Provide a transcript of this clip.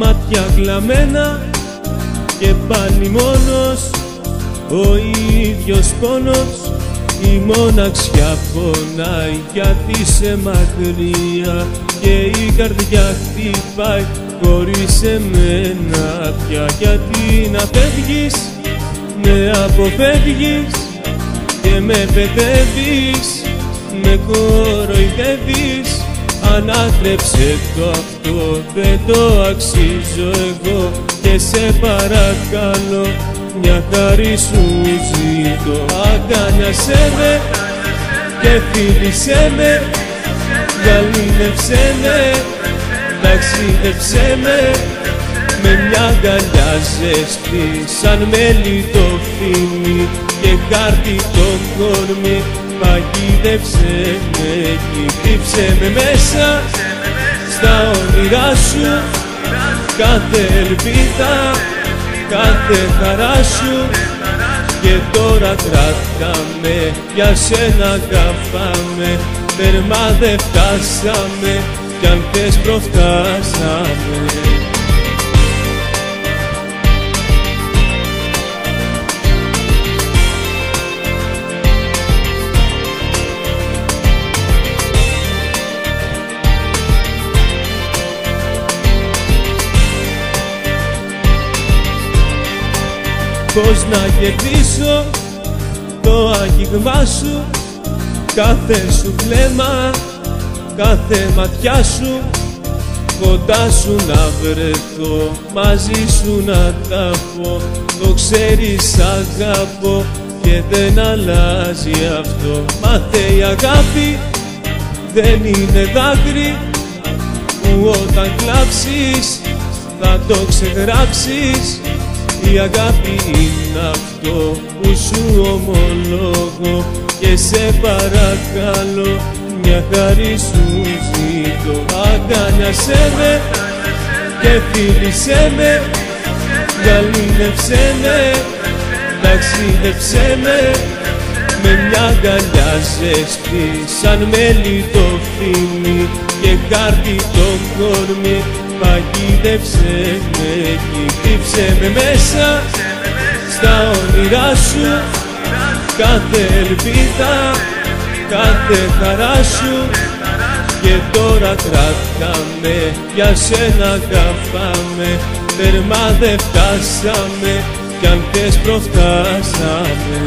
μάτια κλαμμένα και πάλι μόνος, ο ίδιος πόνος, η μοναξιά πονάει γιατί σε μακριά και η καρδιά χτυπάει χωρίς εμένα πια. Γιατί να φεύγεις, με αποφεύγεις και με παιδεύεις, με κοροϊδεύεις. Ανάτρεψε το αυτό, δεν το αξίζω εγώ και σε παρακαλώ μια χάρη σου ζητώ. Αγκάλιασέ με και φίλησέ με, γαλήνευσέ με, ταξίδευσέ με μια αγκαλιά ζεστή σαν μέλι το φοινί και χάρτη το κορμί. Παγίδευσέ με και κρύψε με μέσα στα όνειρά σου, κάθε ελπίδα, κάθε χαρά σου. Και τώρα κρατάμε, για σένα αγαπάμε, τέρμα δεν φτάσαμε κι αν θες προφτάσαμε. Πώς να κερδίσω το άγγιγμά σου, κάθε σου βλέμμα, κάθε ματιά σου, κοντά σου να βρεθώ, μαζί σου να τα πω. Το ξέρεις αγαπώ και δεν αλλάζει αυτό. Μάθε η αγάπη δεν είναι δάκρυ που όταν κλάψεις θα το ξεγράψεις. Η αγάπη είναι αυτό που σου ομολόγω και σε παρακαλώ μια χάρη σου ζητώ. Αγκάλιασέ με και φίλησέ με, γαλήνευσέ με, ταξίδευσέ με μια αγκαλιά ζεστή σαν μέλι το φοινί και χάρτη το κορμί. Παγίδευσέ με και κρύψε με μέσα στα όνειρά σου, κάθε ελπίδα, κάθε χαρά σου. Και τώρα κρατάμε, για σένα αγαπάμε, τέρμα δεν φτάσαμε κι αν θες προφτάσαμε.